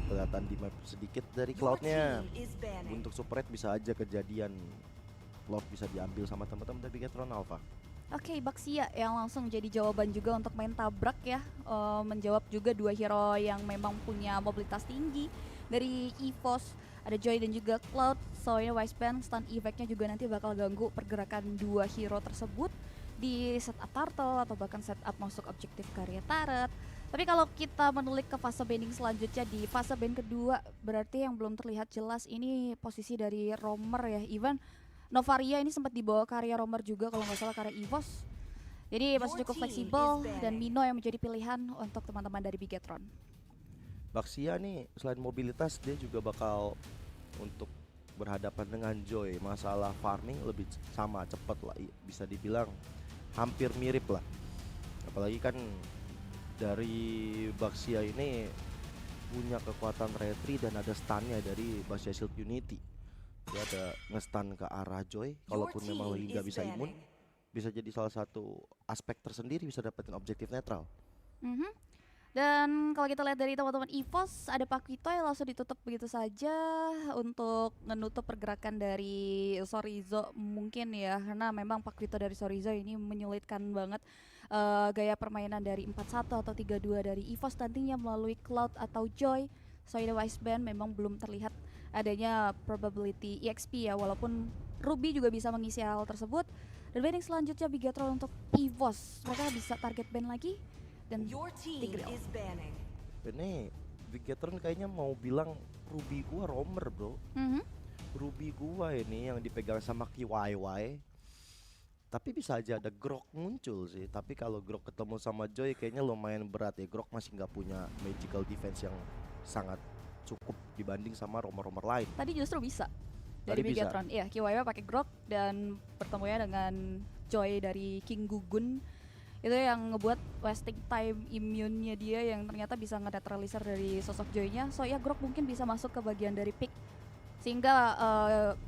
kelihatan di map sedikit dari Cloud-nya. Untuk super red bisa aja kejadian Cloud bisa diambil sama teman-teman dari Bigetron Alpha. Oke, Baxia yang langsung jadi jawaban juga untuk main tabrak ya. Menjawab juga dua hero yang memang punya mobilitas tinggi dari EVOS. Ada Joy dan juga Cloud. Soalnya Wiseband stun effect-nya juga nanti bakal ganggu pergerakan dua hero tersebut di setup turtle atau bahkan setup masuk objektif karya turret. Tapi kalau kita menulik ke fase banding selanjutnya di fase band kedua, berarti yang belum terlihat jelas ini posisi dari roamer ya. Even Novaria ini sempat dibawa karya roamer juga kalau nggak salah karya EVOS. Jadi masih cukup fleksibel dan Mino yang menjadi pilihan untuk teman-teman dari Bigetron. Baxia nih selain mobilitas dia juga bakal untuk berhadapan dengan Joy. Masalah farming lebih sama cepat lah, bisa dibilang hampir mirip lah. Apalagi kan dari Baxia ini punya kekuatan retri dan ada stunnya dari Baxia Shield Unity. Dia ada nge-stun ke arah Joy, kalaupun memang lagi nggak bisa imun, bisa jadi salah satu aspek tersendiri bisa dapetin objektif netral. Dan kalau kita lihat dari teman-teman EVOS, ada Pakito yang langsung ditutup begitu saja untuk menutup pergerakan dari Sorizo mungkin ya, karena memang Pakito dari Sorizo ini menyulitkan banget gaya permainan dari 4-1 atau 3-2 dari EVOS nantinya melalui Cloud atau Joy. Soalnya Wiseband memang belum terlihat adanya probability EXP ya, walaupun Ruby juga bisa mengisi hal tersebut. Dan banding selanjutnya Bigetron untuk EVOS, mereka bisa target ban lagi dan Tigreal. Ini Bigetron kayaknya mau bilang Ruby gua roamer bro. Ruby gua ini yang dipegang sama KYY. Tapi bisa aja ada Grok muncul sih. Tapi kalau Grok ketemu sama Joy kayaknya lumayan berat ya. Grok masih nggak punya magical defense yang sangat cukup dibanding sama romer-romer lain. Tadi justru bisa dari Bigetron. Iya, KYY pakai Grok dan bertemunya dengan Joy dari King Gugun. Itu yang ngebuat wasting time immune-nya dia yang ternyata bisa ngenetralisir dari sosok Joy-nya. So ya Grok mungkin bisa masuk ke bagian dari pick sehingga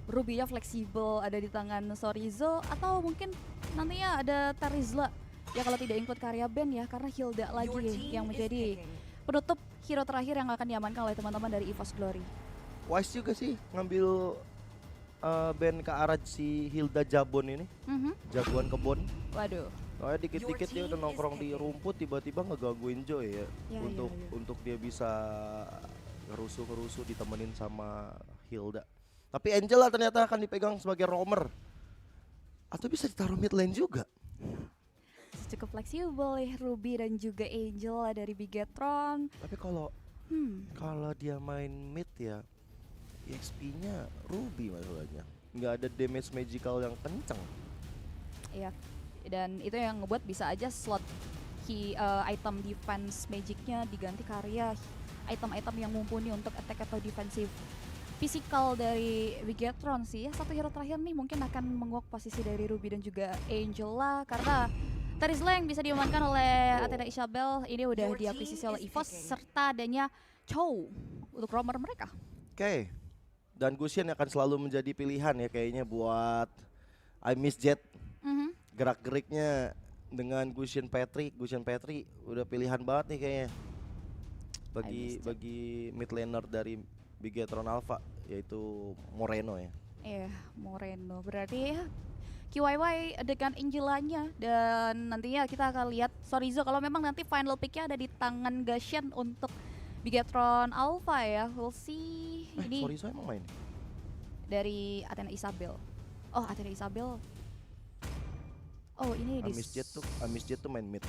Ruby-nya fleksibel ada di tangan Sorizo, atau mungkin nantinya ada Terizla ya kalau tidak include karya band ya, karena Hilda lagi yang menjadi penutup hero terakhir yang akan diamankan oleh teman-teman dari EVOS Glory. Wise juga sih ngambil band ke arah si Hilda Jabon ini. Jagoan kebon. Waduh. Soalnya dikit-dikit dia udah nongkrong di rumput, tiba-tiba ngegangguin Joy ya. Untuk dia bisa ngerusuh ditemenin sama Hilda. Tapi Angela ternyata akan dipegang sebagai roamer. Atau bisa ditaruh mid lane juga. Cukup fleksibel ya Ruby dan juga Angela dari Bigetron. Tapi kalau dia main mid ya, EXP-nya Ruby masalahnya. Nggak ada damage magical yang kenceng. Iya. Dan itu yang ngebuat bisa aja slot item defense magicnya diganti karya item-item yang mumpuni untuk attack atau defensive physical dari Bigetron sih ya. Satu hero terakhir nih mungkin akan menguak posisi dari Ruby dan juga Angela, karena Terizla yang bisa diamankan oleh Athena Isabel ini udah diakuisisi oleh EVOS serta adanya Chow untuk roamer mereka. Oke. Dan Gusion akan selalu menjadi pilihan ya kayaknya buat I Miss Jet. Gerak-geriknya dengan Gusion Petri udah pilihan banget nih kayaknya bagi mid laner dari Bigetron Alpha, yaitu Moreno ya. Iya, Moreno. Berarti ya KYY dengan Angelanya, dan nantinya kita akan lihat Sorizo kalau memang nanti final picknya ada di tangan Gashen untuk Bigetron Alpha ya. We'll see. Ini Sorizo emang main dari Athena Isabel. Oh, Athena Isabel. Oh, ini Amiss Jet tuh main mid.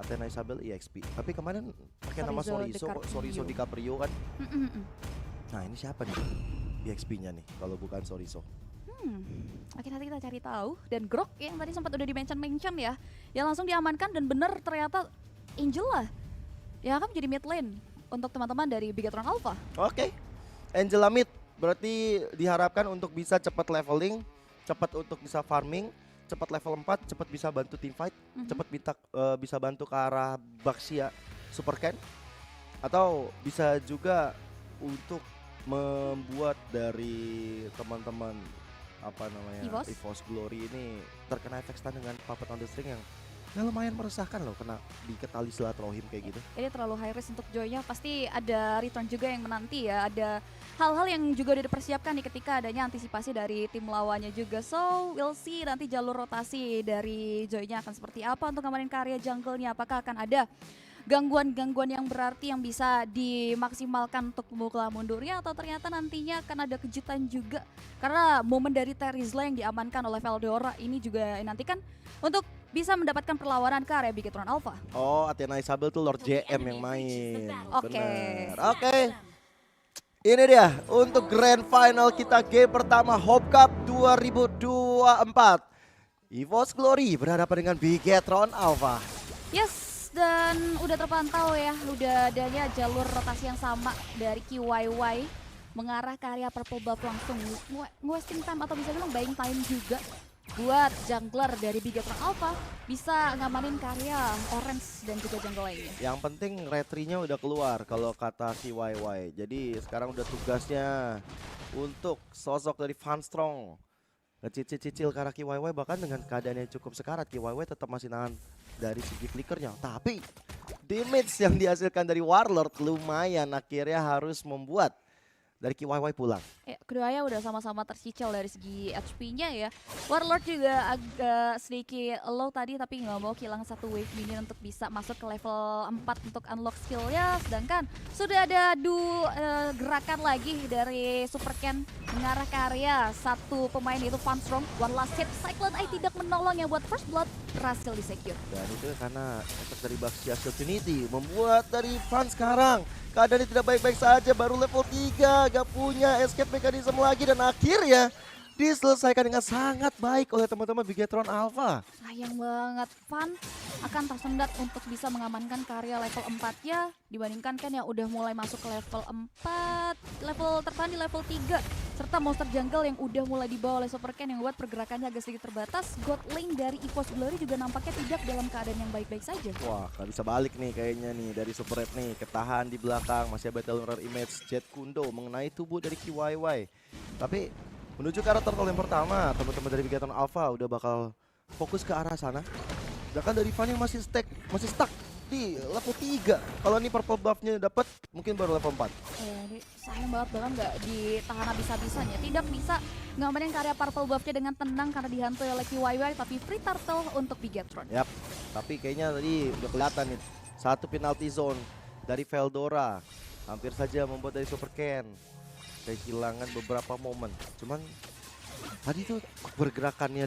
Athena Isabel EXP. Tapi kemarin pakai nama Sorizo DiCaprio kan. Nah, ini siapa nih EXP-nya nih kalau bukan Sorizo? Oke, nanti kita cari tahu. Dan Grok yang tadi sempat udah di-mention ya, yang langsung diamankan dan bener ternyata Angela yang akan menjadi mid lane untuk teman-teman dari Bigetron Alpha. Oke. Angela mid berarti diharapkan untuk bisa cepat leveling, cepat untuk bisa farming, cepat level 4, cepat bisa bantu team fight, cepat bisa bantu ke arah Baxia Supercan, atau bisa juga untuk membuat dari teman-teman EVOS Glory ini terkena efek stun dengan Puppet on the String yang Nah, lumayan meresahkan loh kena diikat tali silaturahim kayak gitu. Ini terlalu high risk untuk Joy-nya. Pasti ada return juga yang menanti ya. Ada hal-hal yang juga udah dipersiapkan nih ketika adanya antisipasi dari tim lawannya juga. So, we'll see nanti jalur rotasi dari Joy-nya akan seperti apa untuk ngamanin karya jungle-nya. Apakah akan ada gangguan-gangguan yang berarti yang bisa dimaksimalkan untuk pemukulan mundurnya, atau ternyata nantinya akan ada kejutan juga karena momen dari Terizla yang diamankan oleh Veldora ini juga nantikan untuk bisa mendapatkan perlawanan ke area Bigetron Alpha. Oh, Athena Isabel tuh Lord JM yang main. Oke. Bener. Oke. Ini dia untuk grand final kita game pertama Hope Cup 2024. EVOS Glory berhadapan dengan Bigetron Alpha. Yes, dan udah terpantau ya, udah adanya jalur rotasi yang sama dari KYY mengarah ke area Purple Buff langsung wasting time atau bisa bilang buying time juga buat jungler dari Bigetron Alpha bisa ngamanin karya Orange dan juga jungle lainnya. Yang penting retrinya udah keluar kalau kata KYY. Jadi sekarang udah tugasnya untuk sosok dari Funstrong ngecicil-cicil ke arah KYY, bahkan dengan keadaan yang cukup sekarat KYY tetap masih nahan dari segi flickernya. Tapi damage yang dihasilkan dari Warlord lumayan, akhirnya harus membuat dari KYY pulang. Ya, keduanya udah sama-sama tercicil dari segi HP-nya ya. Warlord juga agak sedikit low tadi tapi nggak mau kehilangan satu wave minion untuk bisa masuk ke level 4 untuk unlock skillnya. Sedangkan sudah ada gerakan lagi dari Super Ken mengarah ke area satu pemain itu Funstrong. One last hit, Cyclone Eye tidak menolong yang buat first blood berhasil di-secure. Dan itu karena efek dari Baxia Shield Trinity membuat dari Fun sekarang keadaannya tidak baik-baik saja, baru level 3, gak punya escape mechanism lagi, dan akhirnya diselesaikan dengan sangat baik oleh teman-teman Bigetron Alpha. Sayang banget, Fun akan tersendat untuk bisa mengamankan karya level 4-nya dibandingkan kan yang udah mulai masuk ke level 4, level tertahan di level 3, serta monster jungle yang udah mulai dibawa oleh Super Ken yang buat pergerakannya agak sedikit terbatas. God lane dari EVOS Glory juga nampaknya tidak dalam keadaan yang baik-baik saja. Wah, gak bisa balik nih kayaknya nih dari Super Red nih, ketahan di belakang, masih ada Battle Mirror Image, Jet Kundo mengenai tubuh dari KYY. Tapi menuju ke arah turtle yang pertama, teman-teman dari Bigetron Alpha udah bakal fokus ke arah sana. Sedangkan dari Fan yang masih stuck di level 3. Kalau ini purple buff-nya dapat mungkin baru level 4. Ini sayang banget bahkan nggak ditahan habis-habisannya. Tidak bisa ngamanin karya purple buff-nya dengan tenang karena dihantui oleh KYY, tapi free turtle untuk Bigetron. Yap, tapi kayaknya tadi udah kelihatan nih. Satu penalty zone dari Veldora hampir saja membuat dari Super Ken kehilangan beberapa momen. Cuman tadi tuh pergerakan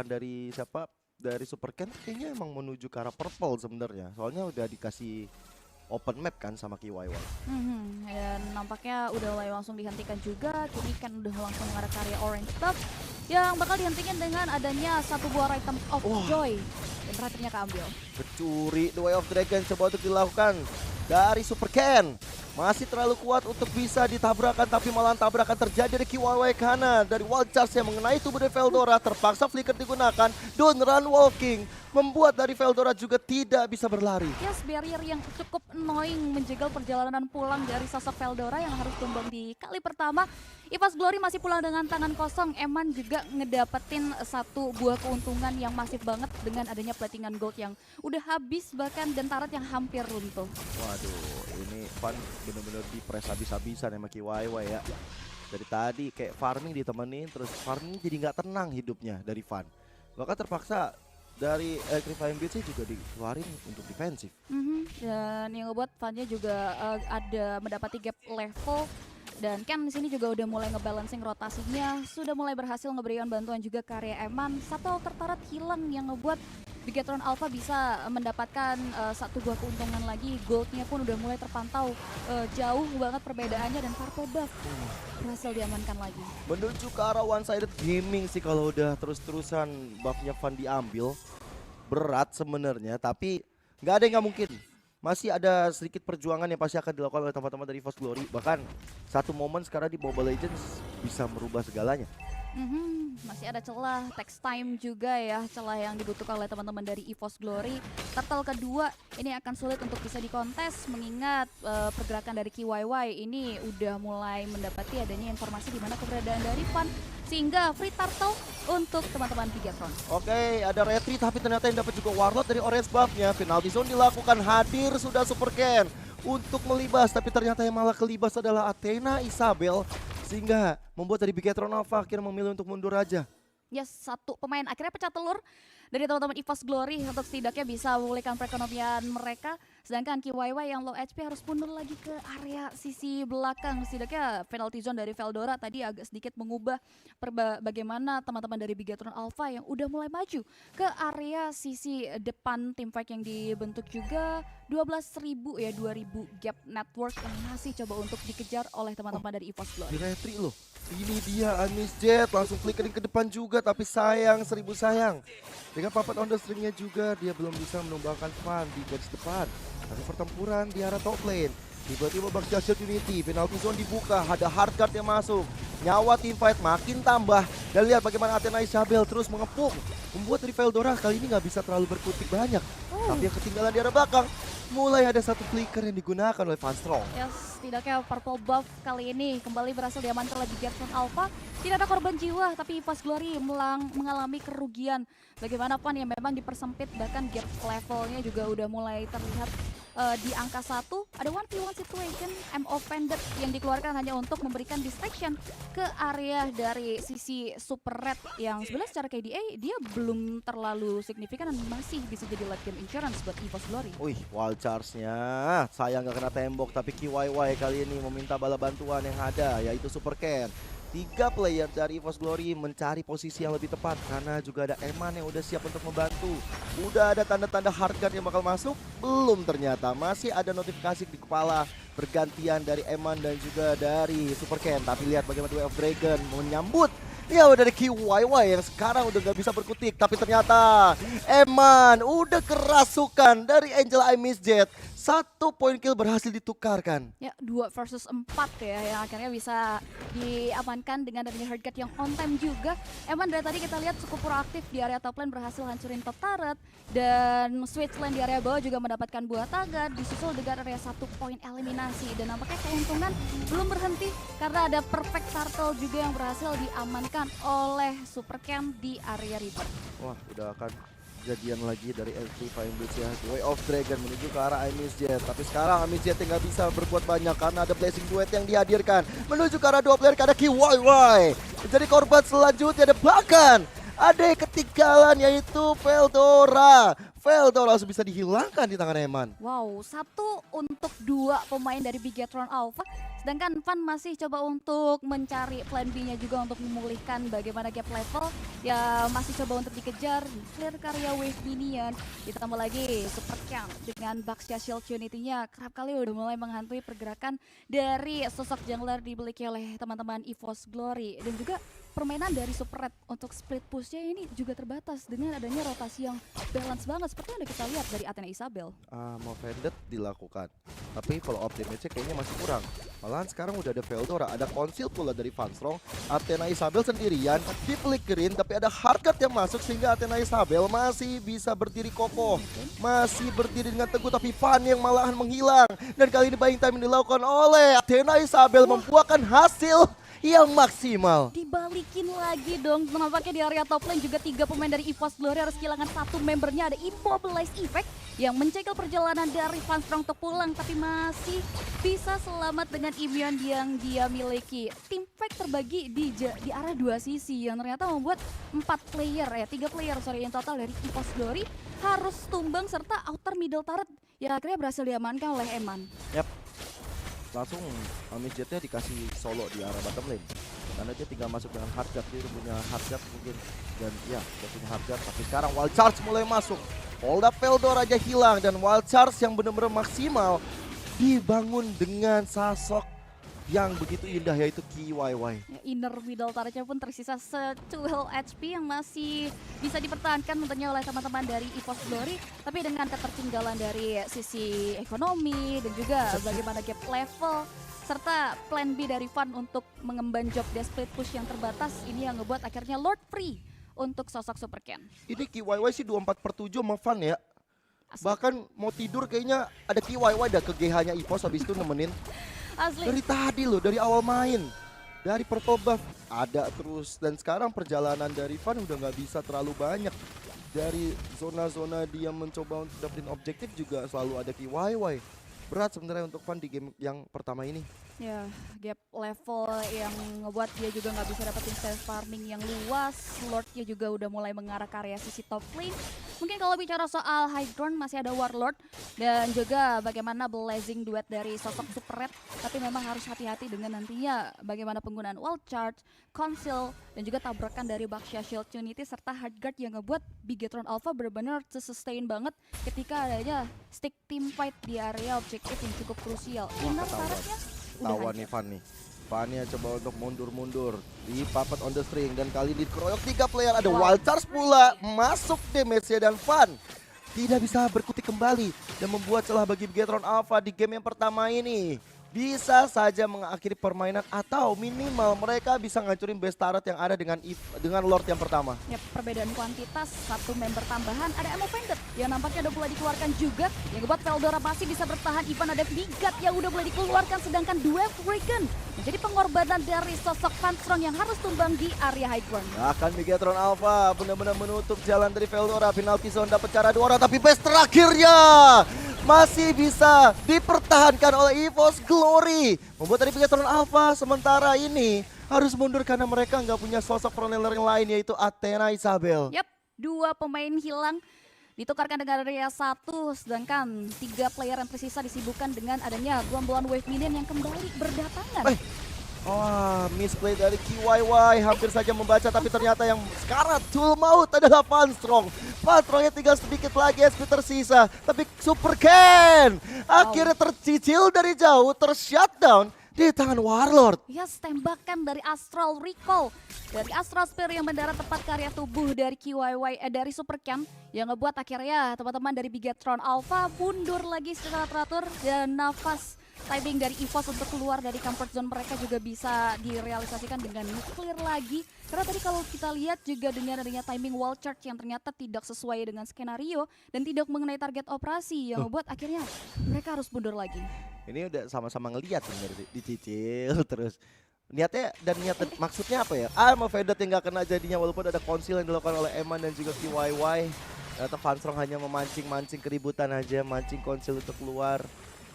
dari siapa? Dari Super Ken kayaknya emang menuju ke arah purple sebenarnya. Soalnya udah dikasih open map kan sama KYY. Dan nampaknya udah mulai langsung dihentikan juga. Kini kan udah langsung mengarah karya orange buff yang bakal dihentikan dengan adanya satu buah item of joy. Dan terakhirnya keambil. Pencuri The Way of Dragon coba untuk dilakukan dari Super Ken. Masih terlalu kuat untuk bisa ditabrakan, tapi malah tabrakan terjadi dari KYY kanan dari Wild Charge yang mengenai tubuh dari Veldora. Terpaksa flicker digunakan, don't run walking, membuat dari Veldora juga tidak bisa berlari. Yes, barrier yang cukup annoying menjegal perjalanan pulang dari sosok Veldora yang harus tumbang di kali pertama. EVOS Glory masih pulang dengan tangan kosong. Eman juga ngedapetin satu buah keuntungan yang masif banget dengan adanya platingan gold yang udah habis, bahkan dan Tarat yang hampir runtuh. Waduh, ini Fun bener-bener dipres habis-habisan sama KYY ya. Dari tadi kayak farming ditemenin, terus farming jadi nggak tenang hidupnya dari Fun. Bahkan terpaksa dari Electrifying Beats juga dikeluarin untuk defensif. Dan yang ngebuat Funnya juga ada mendapati gap level. Dan Ken di sini juga udah mulai ngebalancing rotasinya, sudah mulai berhasil ngeberikan bantuan juga ke area Eman. Satu tertarat hilang yang ngebuat Bigetron Alpha bisa mendapatkan satu buah keuntungan lagi. Goldnya pun udah mulai terpantau jauh banget perbedaannya, dan purple buff berhasil diamankan lagi. Menuju ke arah one sided gaming sih kalau udah terus-terusan buffnya Fun diambil. Berat sebenarnya, tapi nggak ada yang nggak mungkin. Masih ada sedikit perjuangan yang pasti akan dilakukan oleh teman-teman dari EVOS Glory. Bahkan satu momen sekarang di Mobile Legends bisa merubah segalanya. Masih ada celah, text time juga ya, celah yang dibutuhkan oleh teman-teman dari EVOS Glory. Turtle kedua ini akan sulit untuk bisa dikontes mengingat pergerakan dari KYY ini udah mulai mendapati adanya informasi di mana keberadaan dari Fan, sehingga free turtle untuk teman-teman Bigatron. Oke, ada retri tapi ternyata yang dapat juga warlord dari orange buff-nya. Penalty zone dilakukan, hadir sudah Super Ken untuk melibas, tapi ternyata yang malah kelibas adalah Athena Isabel, sehingga membuat dari Bigatron Alpha akhirnya memilih untuk mundur aja. Ya, satu pemain akhirnya pecah telur dari teman-teman EVOS Glory untuk setidaknya bisa memulihkan perekonomian mereka. Sedangkan KYY yang low HP harus mundur lagi ke area sisi belakang. Setidaknya penalty zone dari Veldora tadi agak sedikit mengubah bagaimana teman-teman dari Bigatron Alpha yang udah mulai maju ke area sisi depan teamfight yang dibentuk juga 12.000 ya, 2.000 gap network yang masih coba untuk dikejar oleh teman-teman dari EVOS Glory. Di retri loh. Ini dia Amis Jet langsung flickering ke depan juga, tapi sayang, 1000 sayang. Dengan papat on the stringnya juga dia belum bisa menumbangkan Fan di garis depan. Tapi pertempuran di arah top lane. Tiba-tiba Baxter Shield Unity, penalty zone dibuka, ada hard guard yang masuk. Nyawa teamfight makin tambah. Dan lihat bagaimana Athena Isabel terus mengepung. Membuat dari Veldora kali ini nggak bisa terlalu berkutik banyak. Tapi yang ketinggalan di arah belakang, mulai ada satu flicker yang digunakan oleh Van Strong. Yes, setidaknya purple buff kali ini kembali berhasil diamankan oleh Bigatron Alpha. Tidak ada korban jiwa, tapi EVOS Glory mengalami kerugian. Bagaimanapun yang memang dipersempit, bahkan gap levelnya juga udah mulai terlihat di angka 1. Ada 1v1 situation, MO Pendant yang dikeluarkan hanya untuk memberikan distraction ke area dari sisi Super Red yang sebenarnya secara KDA dia belum terlalu signifikan dan masih bisa jadi late game insurance buat EVOS Glory. Wih, wall charge-nya sayang nggak kena tembok, tapi KYY kali ini meminta bala bantuan yang ada, yaitu Super Ken. 3 player dari EVOS Glory mencari posisi yang lebih tepat karena juga ada Eman yang udah siap untuk membantu. Udah ada tanda-tanda hard guard yang bakal masuk? Belum ternyata, masih ada notifikasi di kepala bergantian dari Eman dan juga dari Super Ken. Tapi lihat bagaimana Way of Dragon menyambut ya udah dari KYY yang sekarang udah gak bisa berkutik. Tapi ternyata Eman udah kerasukan dari Angel I Miss Jet. 1 poin kill berhasil ditukarkan. Ya, 2 versus 4 ya yang akhirnya bisa diamankan dengan adanya hard guard yang on time juga. Emang dari tadi kita lihat cukup proaktif di area top lane, berhasil hancurin top turret, dan switch lane di area bawah juga mendapatkan buah tagar, disusul dengan area 1 poin eliminasi. Dan nampaknya keuntungan belum berhenti karena ada perfect turtle juga yang berhasil diamankan oleh Super Ken di area river. Wah, udah akan kejadian lagi dari LT Fine Blitz ya. Way of Dragon menuju ke arah Amis Jet. Tapi sekarang Amis Jet nggak bisa berbuat banyak karena ada Blessing Duet yang dihadirkan. Menuju ke arah 2 player karena KYY. Jadi korban selanjutnya ada bahkan ada yang ketinggalan yaitu Veldora. Veldora langsung bisa dihilangkan di tangan Eman. Wow, 1 untuk 2 pemain dari Bigatron Alpha. Sedangkan Fan masih coba untuk mencari plan B-nya juga untuk memulihkan bagaimana gap level. Ya masih coba untuk dikejar, clear karya wave minion. Ditambah lagi Super Ken dengan Baxia Shield Unity-nya kerap kali udah mulai menghantui pergerakan dari sosok jungler dimiliki oleh teman-teman EVOS Glory. Dan juga permainan dari Super Red untuk split push-nya ini juga terbatas dengan adanya rotasi yang balance banget seperti yang kita lihat dari Athena Isabel. Mau Vended dilakukan, tapi follow up damage-nya kayaknya masih kurang. Malahan sekarang udah ada Veldora, ada Conceal pula dari Van Strong. Athena Isabel sendirian diflickerin, tapi ada hard guard yang masuk sehingga Athena Isabel masih bisa berdiri kokoh, masih berdiri dengan teguh, tapi Van yang malahan menghilang. Dan kali ini buying time yang dilakukan oleh Athena Isabel membuahkan hasil yang maksimal. Dibalikin lagi dong, nampaknya di area top lane juga 3 pemain dari EVOS Glory harus kehilangan 1 membernya. Ada Immobilize Effect yang mencegah perjalanan dari Van Strong untuk pulang, tapi masih bisa selamat dengan immune yang dia miliki. Team fight terbagi di arah 2 sisi yang ternyata membuat 3 player in total dari EVOS Glory harus tumbang, serta outer middle turret yang akhirnya berhasil diamankan oleh Eman. Yap. Langsung Amis Jetnya dikasih solo di arah bottom lane karena dia tinggal masuk dengan hard guard. Dia udah punya hard guard mungkin, dan ya dia punya hard guard. Tapi sekarang wild charge mulai masuk, hold up Veldora aja hilang, dan wild charge yang benar-benar maksimal dibangun dengan sosok yang begitu indah yaitu KYY. Inner middle turretnya pun tersisa 12 HP yang masih bisa dipertahankan tentunya oleh teman-teman dari EVOS Glory. Tapi dengan ketertinggalan dari sisi ekonomi dan juga bagaimana gap level, serta plan B dari Fan untuk mengemban job desk split push yang terbatas ini yang ngebuat akhirnya Lord free untuk sosok Super Ken. Ini KYY sih 24/7 sama Fan ya. Asli. Bahkan mau tidur kayaknya ada KYY dah ke GH-nya EVOS habis itu nemenin. Asli. Dari tadi loh, dari awal main. Dari purple buff ada terus. Dan sekarang perjalanan dari Fan udah nggak bisa terlalu banyak. Dari zona-zona dia mencoba untuk dapetin objektif juga selalu ada KYY. Berat sebenarnya untuk Fan di game yang pertama ini. Ya, gap level yang ngebuat dia juga nggak bisa dapetin stage farming yang luas. Lordnya juga udah mulai mengarah ke area sisi top lane. Mungkin kalau bicara soal high ground masih ada Warlord dan juga bagaimana blazing duet dari sosok Super Red. Tapi memang harus hati-hati dengan nantinya bagaimana penggunaan wall charge, conceal, dan juga tabrakan dari Baxia Shield Unity serta hard guard yang ngebuat Bigetron Alpha benar-benar sustain banget ketika adanya stick team fight di area objektif yang cukup krusial. Inner turretnya Tawan nih Fan nih. Fannya coba untuk mundur-mundur di puppet on the string dan kali ini dikeroyok 3 player, ada Wow. wild charge pula masuk damage-nya dan Fan tidak bisa berkutik kembali dan membuat celah bagi Bigetron Alpha di game yang pertama ini. Bisa saja mengakhiri permainan atau minimal mereka bisa ngancurin base turret yang ada dengan Lord yang pertama. ya, perbedaan kuantitas, satu member tambahan, ada Ammo Vendor yang nampaknya udah mulai dikeluarkan juga. Yang ngebuat Veldora masih bisa bertahan, Ivan ada Vigat yang udah mulai dikeluarkan, sedangkan dua Freaken menjadi pengorbanan dari sosok Fanstrong yang harus tumbang di area high ground. Akan Bigetron Alpha benar-benar menutup jalan dari Veldora. Penalty zone dapat cara 2 orang, tapi base terakhirnya masih bisa dipertahankan oleh EVOS Glory. Membuat dari Bigetron Alpha sementara ini harus mundur karena mereka nggak punya sosok frontlaner yang lain yaitu Athena Isabel. Yap, dua pemain hilang ditukarkan dengan area 1, sedangkan 3 player yang tersisa disibukkan dengan adanya gerombolan wave minion yang kembali berdatangan. Wah, misplay dari KYY hampir saja membaca tapi ternyata yang sekarat tul maut adalah Fanstrong. Fanstrongnya tinggal sedikit lagi SP tersisa, tapi Super Ken akhirnya tercicil dari jauh, tershutdown di tangan Warlord. Yes, tembakan dari Astral Recall dari Astral Spear yang mendarat tepat ke area tubuh dari dari Super Ken yang ngebuat akhirnya teman-teman dari Bigetron Alpha mundur lagi secara teratur dan nafas timing dari EVOS untuk keluar dari comfort zone mereka juga bisa direalisasikan dengan nuklir lagi. Karena tadi kalau kita lihat juga dengan adanya timing wall charge yang ternyata tidak sesuai dengan skenario dan tidak mengenai target operasi yang membuat akhirnya mereka harus mundur lagi. Ini udah sama-sama ngelihat sebenarnya dicicil terus. Niatnya dan maksudnya apa ya? Mau Vedat yang gak kena jadinya walaupun ada konsil yang dilakukan oleh Eman dan juga KYY. Ternyata Fanstrong hanya memancing keributan aja, mancing konsil untuk keluar.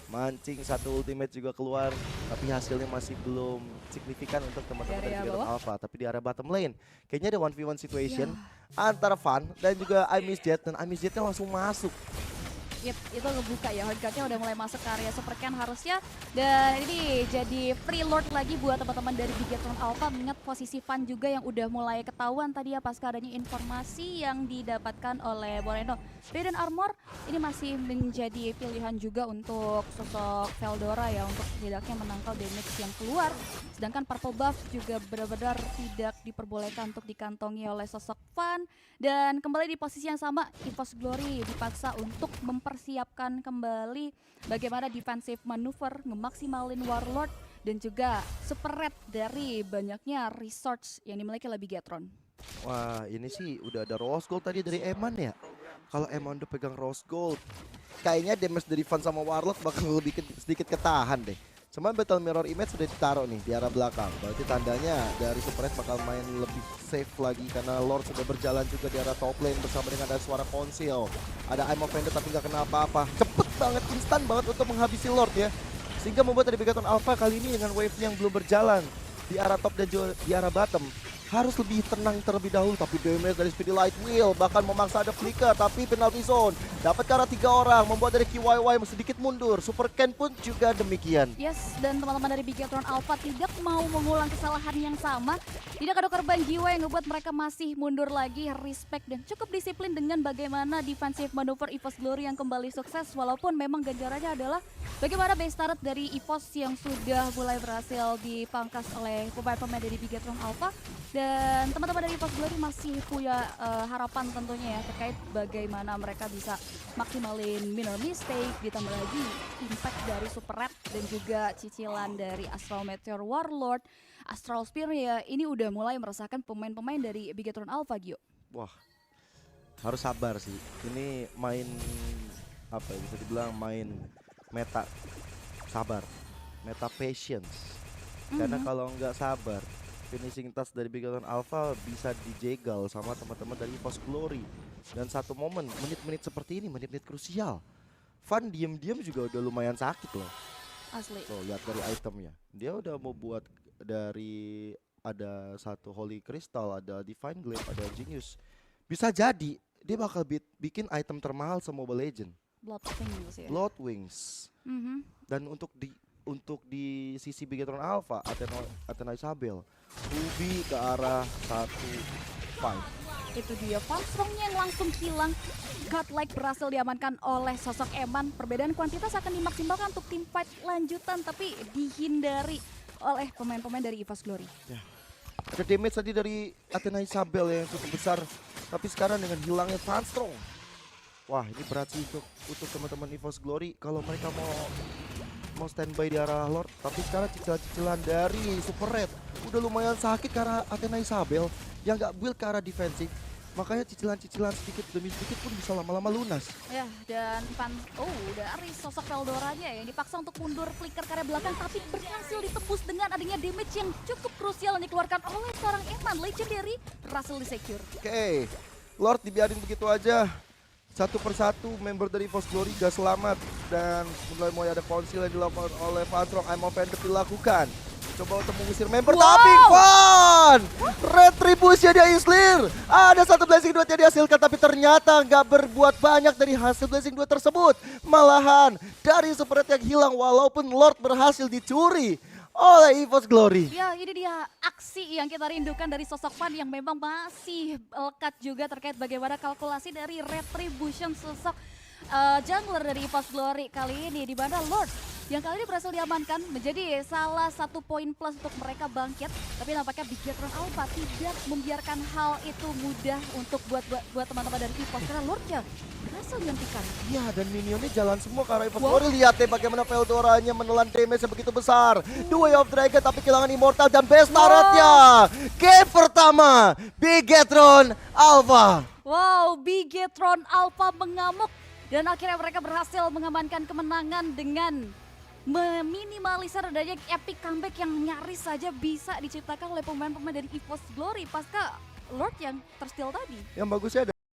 Mancing satu ultimate juga keluar, tapi hasilnya masih belum signifikan untuk teman-teman dari Bigetron Alpha. Tapi di area bottom lane, kayaknya ada 1v1 situation antara Fan dan juga I Miss Jet, dan I Miss Jetnya langsung masuk. Yep, itu ngebuka ya, hardcardnya udah mulai masuk ke area Super Ken harusnya. Dan ini jadi free lord lagi buat teman-teman dari Bigetron Alpha, mengingat posisi Fan juga yang udah mulai ketahuan tadi ya pasca adanya informasi yang didapatkan oleh Moreno. Radiant Armor ini masih menjadi pilihan juga untuk sosok Veldora ya, untuk setidaknya menangkal damage yang keluar. Sedangkan purple buff juga benar-benar tidak diperbolehkan untuk dikantongi oleh sosok Fan. Dan kembali di posisi yang sama, EVOS Glory dipaksa untuk mempersiapkan kembali bagaimana defensive maneuver, ngemaksimalin Warlord dan juga Super Red dari banyaknya resource yang dimiliki oleh Bigetron. Wah, ini sih udah ada Rose Gold tadi dari Eman ya. Kalau Eman udah pegang Rose Gold, kayaknya damage dari Fan sama Warlord bakal lebih sedikit ketahan deh. Cuman Battle Mirror Image sudah ditaruh nih di arah belakang. Berarti tandanya dari Super Red bakal main lebih safe lagi karena Lord sudah berjalan juga di arah top lane bersama dengan ada suara konsil. Ada I'm Offended tapi nggak kena apa-apa. Cepet banget, instan banget untuk menghabisi Lord ya. Sehingga membuat dari Bigetron Alpha kali ini dengan wave yang belum berjalan di arah top dan juga di arah bottom harus lebih tenang terlebih dahulu, tapi damage dari Speedy Light Wheel bahkan memaksa ada flicker, tapi penalty zone dapat cara 3 orang membuat dari KYY sedikit mundur. Super Ken pun juga demikian. Yes, dan teman-teman dari Bigetron Alpha tidak mau mengulang kesalahan yang sama. Tidak ada korban jiwa yang ngebuat mereka masih mundur lagi. Respect dan cukup disiplin dengan bagaimana defensive maneuver EVOS Glory yang kembali sukses, walaupun memang ganjarannya adalah bagaimana base turret dari EVOS yang sudah mulai berhasil dipangkas oleh pemain-pemain dari Bigetron Alpha. Dan Dan teman-teman dari EVOS Glory masih punya harapan tentunya ya terkait bagaimana mereka bisa maksimalin minor mistake, ditambah lagi impact dari Super Red dan juga cicilan dari Astral Meteor Warlord, Astral Spear ya. Ini udah mulai meresahkan pemain-pemain dari Bigetron Alpha, Gio. Wah, harus sabar sih. Ini main apa ya, bisa dibilang main meta sabar, meta patience. Karena kalau nggak sabar, finishing touch dari Bigetron Alpha bisa dijegal sama teman-teman dari EVOS Glory. Dan satu momen, menit-menit seperti ini, menit-menit krusial. Van diem-diem juga udah lumayan sakit loh. Asli. Tuh, lihat dari itemnya. Dia udah mau buat dari ada satu Holy Crystal, ada Divine Glaive, ada Genius. Bisa jadi dia bakal bikin item termahal se-Mobile Legend. Blood Wings ya. Blood Wings. Dan untuk di sisi Bigetron Alpha, Athena Isabel, Ruby ke arah 1-5. Itu dia Farstrongnya yang langsung hilang. Godlike berhasil diamankan oleh sosok Eman. Perbedaan kuantitas akan dimaksimalkan untuk tim fight lanjutan, tapi dihindari oleh pemain-pemain dari EVOS Glory. Ya. Ada damage tadi dari Athena Isabel yang cukup besar, tapi sekarang dengan hilangnya Farstrong, wah ini berat sih untuk teman-teman EVOS Glory kalau mereka mau standby di arah Lord. Tapi sekarang cicilan-cicilan dari Super Red udah lumayan sakit karena Athena Isabel yang nggak build ke arah defensif. Makanya cicilan-cicilan sedikit demi sedikit pun bisa lama-lama lunas. Ya, dan dari sosok Veldoranya yang dipaksa untuk mundur flicker ke arah belakang, tapi berhasil ditembus dengan adanya damage yang cukup krusial yang dikeluarkan oleh seorang Eman. Legendary berhasil di-secure. Oke, Lord dibiarin begitu aja. Satu persatu member dari EVOS Glory gak selamat. Dan mulai ada konsil yang dilakukan oleh Farstrong. I'm offended dilakukan. Coba untuk mengusir member, tapi Van Retribution dia islir. Ada satu blessing 2 yang dihasilkan, tapi ternyata nggak berbuat banyak dari hasil blessing 2 tersebut. Malahan dari Super Red yang hilang walaupun Lord berhasil dicuri oleh EVOS Glory. Ya, ini dia aksi yang kita rindukan dari sosok Van yang memang masih lekat juga terkait bagaimana kalkulasi dari Retribution sosok jungler dari EVOS Glory kali ini, di mana Lord yang kali ini berhasil diamankan menjadi salah satu poin plus untuk mereka bangkit. Tapi nampaknya Bigetron Alpha tidak membiarkan hal itu mudah untuk buat teman-teman dari EVOS karena Lordnya berhasil dihentikan. Ya, dan minionnya jalan semua ke arah EVOS Glory. Lihat deh bagaimana Veldoranya menelan damage yang begitu besar. Way of Dragon tapi kehilangan Immortal dan best turretnya. Game pertama Bigetron Alpha. Wow, Bigetron Alpha mengamuk dan akhirnya mereka berhasil mengamankan kemenangan dengan meminimalisir adanya epic comeback yang nyaris saja bisa diciptakan oleh pemain-pemain dari EVOS Glory pasca Lord yang tersteal tadi. Yang bagusnya